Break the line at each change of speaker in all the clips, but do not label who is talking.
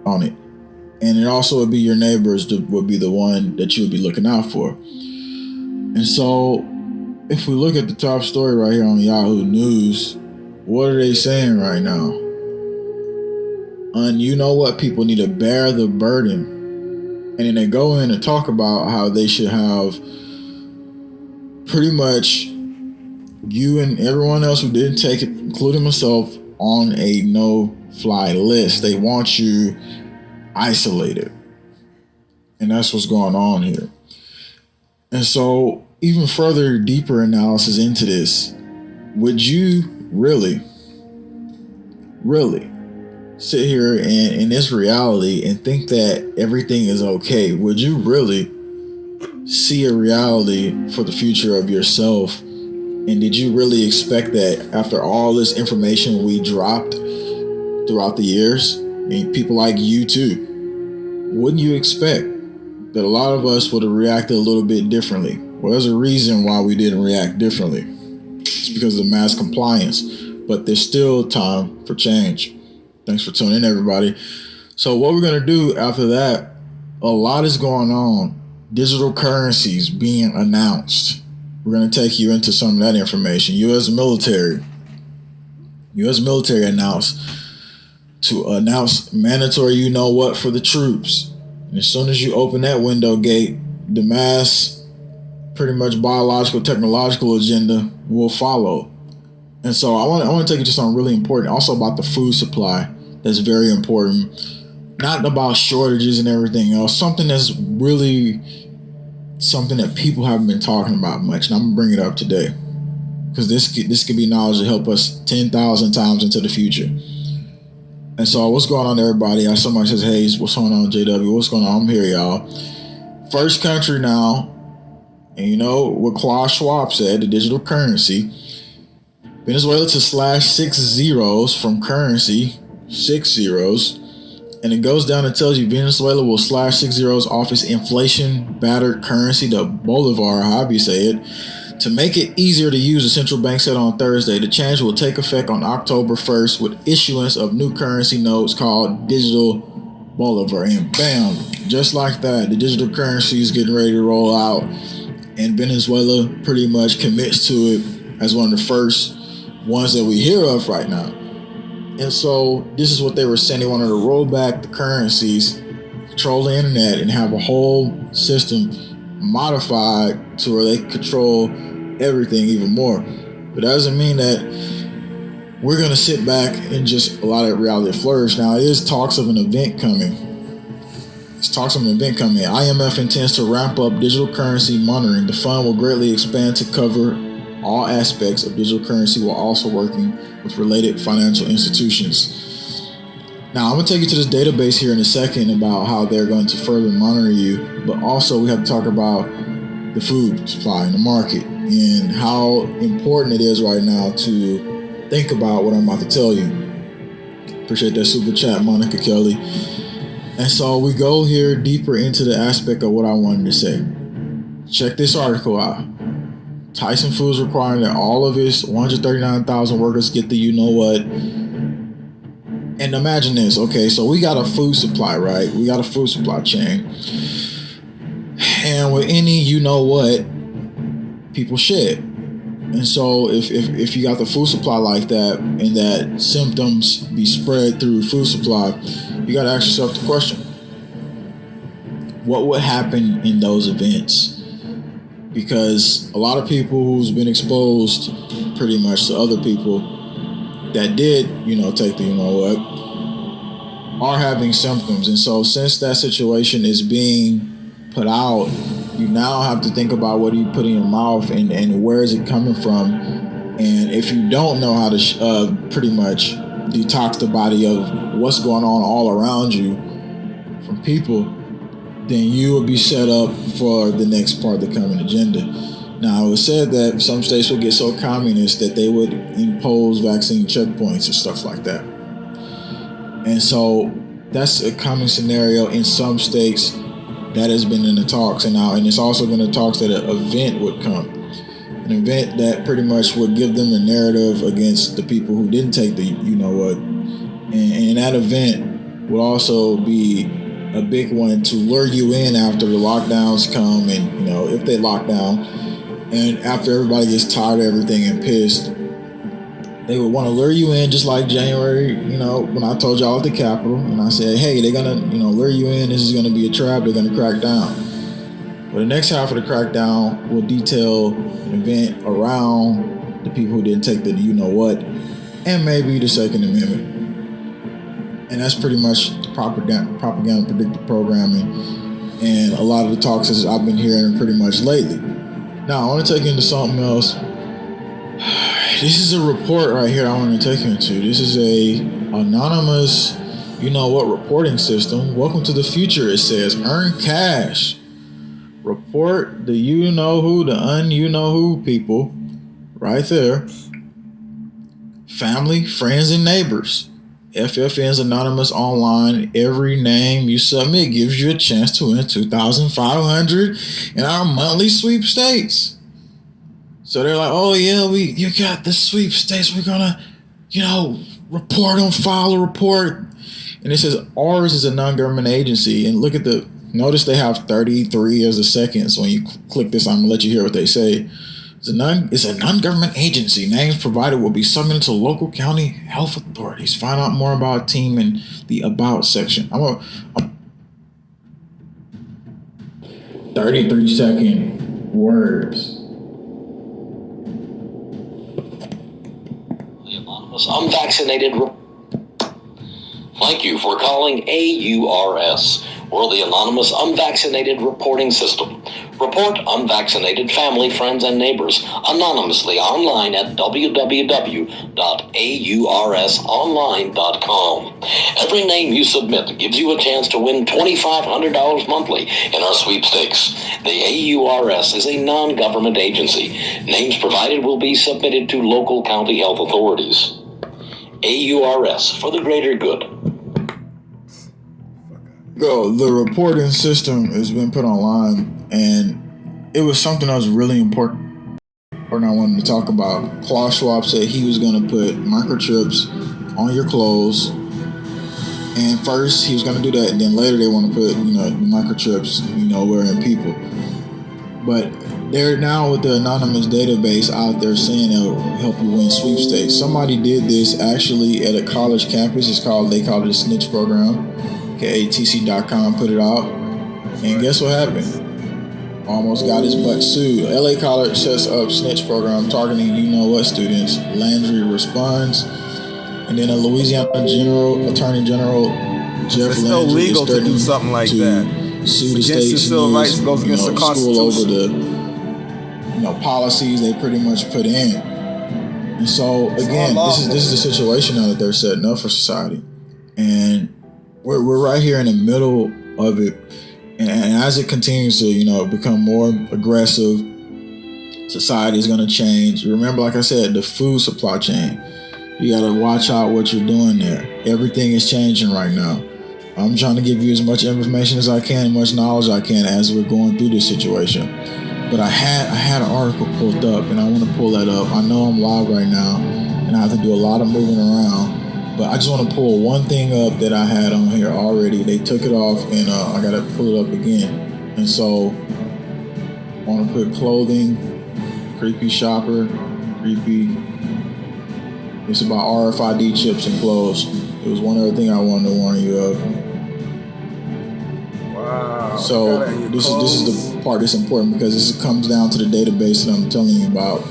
on it. And it also would be your neighbors that would be the one that you would be looking out for. And so if we look at the top story right here on Yahoo News, what are they saying right now? And you know what? People need to bear the burden. And then they go in and talk about how they should have pretty much you and everyone else who didn't take it, including myself, on a no-fly list. They want you isolated. And that's what's going on here. And so, even further, deeper analysis into this, would you really sit here in this reality and think that everything is okay? Would you really see a reality for the future of yourself? And did you really expect that after all this information we dropped throughout the years, and people like you too, wouldn't you expect that a lot of us would have reacted a little bit differently? Well, there's a reason why we didn't react differently. It's because of the mass compliance, but there's still time for change. Thanks for tuning in, everybody. So what we're going to do after that, a lot is going on. Digital currencies being announced. We're going to take you into some of that information. U.S. military announced mandatory you-know-what for the troops. And as soon as you open that window gate, the mass, pretty much biological, technological agenda will follow. And so I want to take you to something really important, also about the food supply. That's very important. Not about shortages and everything else. Something that's really something that people haven't been talking about much. And I'm going to bring it up today, because this could be knowledge to help us 10,000 times into the future. And so what's going on, everybody? Somebody says, hey, what's going on, JW? What's going on? I'm here, y'all. First country now, and you know what Klaus Schwab said, the digital currency, Venezuela to slash 6 zeros from currency, 6 zeros. And it goes down and tells you Venezuela will slash 6 zeros off its inflation-battered currency, the Bolivar, however you say it, to make it easier to use, the central bank said on Thursday. The change will take effect on October 1st with issuance of new currency notes called Digital Bolivar. And bam, just like that, the digital currency is getting ready to roll out. And Venezuela pretty much commits to it as one of the first ones that we hear of right now. And so this is what they were saying. They wanted to roll back the currencies, control the internet, and have a whole system modified to where they control everything even more. But that doesn't mean that we're going to sit back and just allow that reality to flourish. Now, it is talks of an event coming. IMF intends to ramp up digital currency monitoring. The fund will greatly expand to cover all aspects of digital currency while also working with related financial institutions. Now, I'm going to take you to this database here in a second about how they're going to further monitor you, but also we have to talk about the food supply in the market and how important it is right now to think about what I'm about to tell you. Appreciate that super chat, Monica Kelly. And so we go here deeper into the aspect of what I wanted to say. Check this article out. Tyson Foods requiring that all of its 139,000 workers get the you-know-what. And imagine this, okay, so we got a food supply, right? We got a food supply chain. And with any you-know-what, people shed. And so if you got the food supply like that, and that symptoms be spread through food supply, you got to ask yourself the question, what would happen in those events? Because a lot of people who's been exposed pretty much to other people that did, take the you-know-what, are having symptoms. And so since that situation is being put out, you now have to think about what do you put in your mouth and where is it coming from. And if you don't know how to pretty much detox the body of what's going on all around you from people, then you will be set up for the next part of the coming agenda. Now, it was said that some states would get so communist that they would impose vaccine checkpoints and stuff like that. And so that's a common scenario in some states that has been in the talks. And it's also been in the talks that an event would come. An event that pretty much would give them the narrative against the people who didn't take the you-know-what. And in that event, will also be a big one to lure you in after the lockdowns come, and if they lock down, and after everybody gets tired of everything and pissed, they would want to lure you in, just like January, when I told y'all at the Capitol, and I said, hey, they're gonna, lure you in. This is gonna be a trap. They're gonna crack down. Well, the next half of the crackdown will detail an event around the people who didn't take the what, and maybe the Second Amendment. And that's pretty much propaganda predictive programming, and a lot of the talks that I've been hearing pretty much lately. Now, I want to take you into something else. This is a report right here I want to take you into. This is a anonymous, reporting system. Welcome to the future, it says. Earn cash. Report the you-know-who, the un-you-know-who people. Right there. Family, friends, and neighbors. FFN's Anonymous Online. Every name you submit gives you a chance to win $2,500 in our monthly sweepstakes. So they're like, oh yeah, you got the sweepstakes. We're gonna, report on, file a report. And it says ours is a non-government agency. And notice they have 33 as a second. So when you click this, I'm gonna let you hear what they say. It's a non-government agency. Names provided will be submitted to local county health authorities. Find out more about our team in the About section. 33-second words.
The anonymous unvaccinated. Thank you for calling AURS. We're the anonymous unvaccinated reporting system. Report unvaccinated family, friends, and neighbors anonymously online at www.aursonline.com. Every name you submit gives you a chance to win $2,500 monthly in our sweepstakes. The AURS is a non-government agency. Names provided will be submitted to local county health authorities. AURS, for the greater good.
The reporting system has been put online, and it was something that was really important I wanted to talk about. Klaus Schwab said he was going to put microchips on your clothes, and first he was going to do that, and then later they want to put the microchips wearing people. But they're now with the anonymous database out there saying it'll help you win sweepstakes. Somebody did this actually at a college campus. They call it a snitch program. KATC.com put it out, and guess what happened? Almost got his butt sued. LA College sets up snitch program targeting students. Landry responds, and then a Louisiana Attorney General Jeff Landry
illegal
is
to do something like that.
Sue the state
the civil rights, goes against the Constitution.
Over the policies they pretty much put in. And so again, this is the situation now that they're setting up for society, and we're right here in the middle of it, and as it continues to become more aggressive, society is going to change. Remember, like I said, the food supply chain, you got to watch out what you're doing there. Everything is changing right now. I'm trying to give you as much information as I can, as much knowledge I can as we're going through this situation. But I had an article pulled up, and I want to pull that up. I know I'm live right now, and I have to do a lot of moving around. But I just want to pull one thing up that I had on here already. They took it off, and I got to pull it up again. And so I want to put clothing, creepy shopper, creepy. It's about RFID chips and clothes. It was one other thing I wanted to warn you of.
Wow.
So this is the part that's important, because this comes down to the database that I'm telling you about.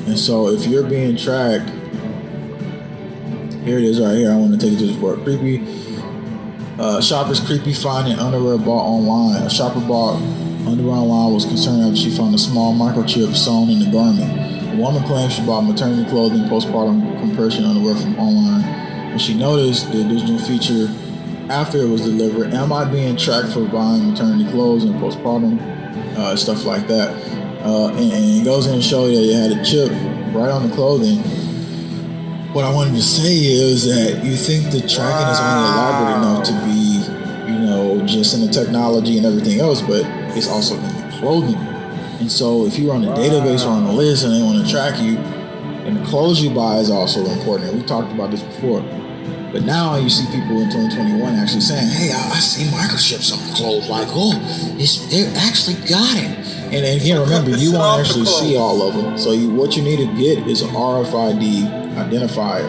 And so if you're being tracked, here it is right here. I want to take you to this report. Creepy. Shopper's creepy finding underwear bought online. A shopper bought underwear online was concerned after she found a small microchip sewn in the garment. A woman claims she bought maternity clothing, postpartum compression underwear from online, and she noticed the additional feature after it was delivered. Am I being tracked for buying maternity clothes and postpartum stuff like that? And it goes in and shows you that it had a chip right on the clothing. What I wanted to say is that you think the tracking is only elaborate enough to be, just in the technology and everything else, but it's also in the clothing. And so if you're on the database or on the list and they want to track you, and the clothes you buy is also important. We talked about this before. But now you see people in 2021 actually saying, hey, I see microchips on clothes. Like, oh, they actually got it. And again, remember, you won't actually see all of them. So what you need to get is an RFID identifier,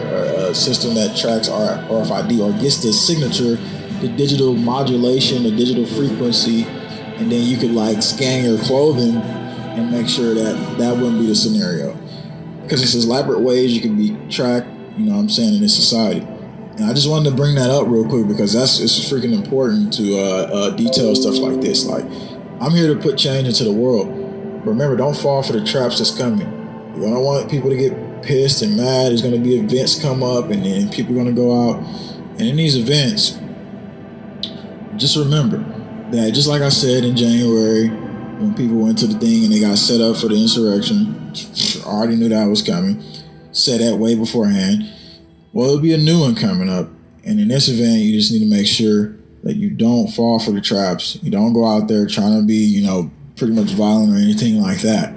a system that tracks RFID or gets the signature, the digital modulation, the digital frequency, and then you could like scan your clothing and make sure that wouldn't be the scenario. Because it's elaborate ways you can be tracked, you know what I'm saying, in this society. And I just wanted to bring that up real quick because it's freaking important to detail stuff like this. Like, I'm here to put change into the world. But remember, don't fall for the traps that's coming. You don't want people to get pissed and mad. There's going to be events come up and then people are going to go out. And in these events, just remember that just like I said in January, when people went to the thing and they got set up for the insurrection, I already knew that was coming, said that way beforehand. Well, there'll be a new one coming up. And in this event, you just need to make sure that you don't fall for the traps. You don't go out there trying to be, you know, pretty much violent or anything like that.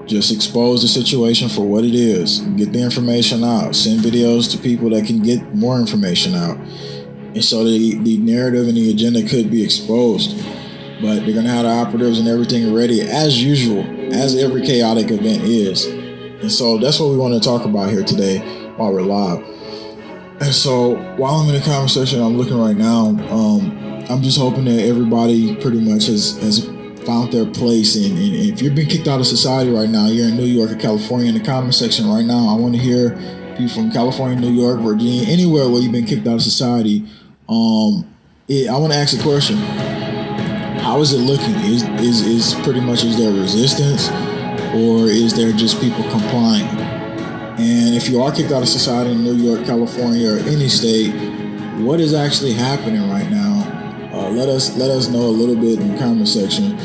Just expose the situation for what it is. Get the information out. Send videos to people that can get more information out. And so the narrative and the agenda could be exposed. But they're going to have the operatives and everything ready as usual, as every chaotic event is. And so that's what we want to talk about here today while we're live. And so while I'm in the conversation I'm looking right now, I'm just hoping that everybody pretty much has found their place. And if you've been kicked out of society right now, you're in New York or California, in the comment section right now, I want to hear people from California, New York, Virginia, anywhere where you've been kicked out of society. I want to ask a question. How is it looking? Is pretty much, is there resistance or is there just people complying? And if you are kicked out of society in New York, California, or any state, what is actually happening right now? Let us know a little bit in the comment section.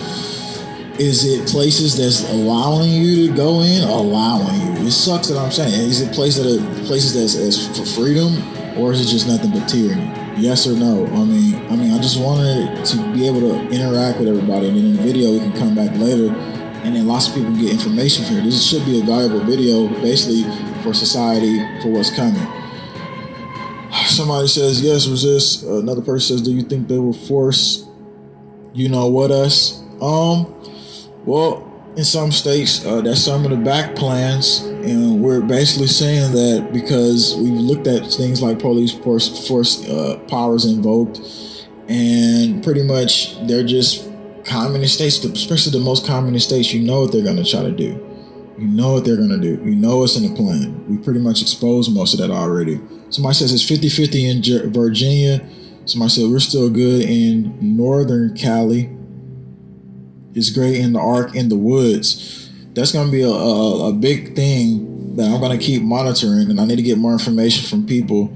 Is it places that's allowing you to go in? Allowing you. It sucks that I'm saying. Is it places that's for freedom, or is it just nothing but tyranny? Yes or no? I mean, I just wanted to be able to interact with everybody, and then in the video we can come back later. And then lots of people get information from here. This should be a valuable video, basically, for society, for what's coming. Somebody says, yes, resist. Another person says, do you think they will force, us? Well, in some states, that's some of the back plans. And we're basically saying that because we've looked at things like police force powers invoked, and pretty much they're just communist states, especially the most communist states. You know what they're going to try to do. You know what they're going to do. You know what's in the plan. We pretty much exposed most of that already. Somebody says it's 50-50 in Virginia. Somebody said we're still good in Northern Cali. It's great in the Ark in the woods. That's going to be a big thing that I'm going to keep monitoring, and I need to get more information from people.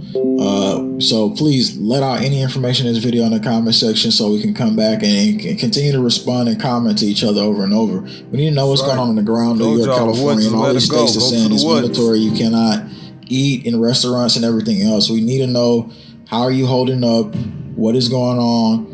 So please let out any information in this video in the comment section so we can come back and continue to respond and comment to each other over and over. We need to know what's going on the ground, New York, California, and all these states are saying it's mandatory. You cannot eat in restaurants and everything else. We need to know, how are you holding up? What is going on?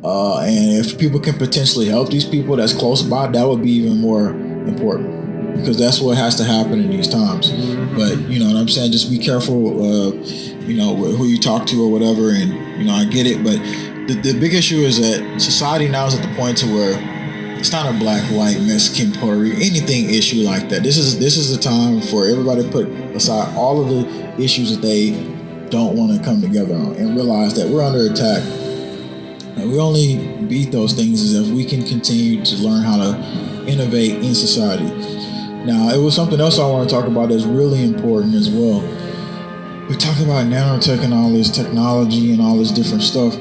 And if people can potentially help these people that's close by, that would be even more important, because that's what has to happen in these times. But you know what I'm saying? Just be careful, who you talk to or whatever. And I get it, but the big issue is that society now is at the point to where it's not a black, white, Mexican, Puerto Rican, anything issue like that. This is the time for everybody to put aside all of the issues that they don't want to come together on and realize that we're under attack. And we only beat those things as if we can continue to learn how to innovate in society. Now, it was something else I want to talk about that's really important as well. We're talking about nanotech and all this technology and all this different stuff.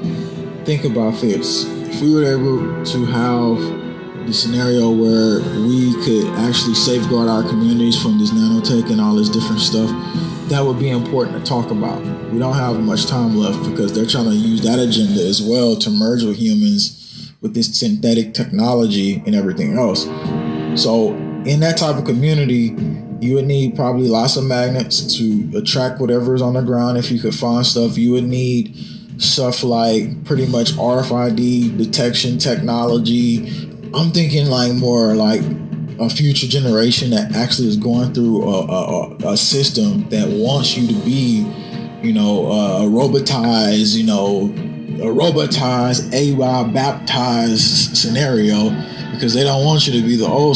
Think about this. If we were able to have the scenario where we could actually safeguard our communities from this nanotech and all this different stuff, that would be important to talk about. We don't have much time left because they're trying to use that agenda as well to merge with humans with this synthetic technology and everything else. So in that type of community, you would need probably lots of magnets to attract whatever is on the ground. If you could find stuff, you would need stuff like pretty much RFID detection technology. I'm thinking like more like a future generation that actually is going through a system that wants you to be, a robotized, AI baptized scenario, because they don't want you to be the old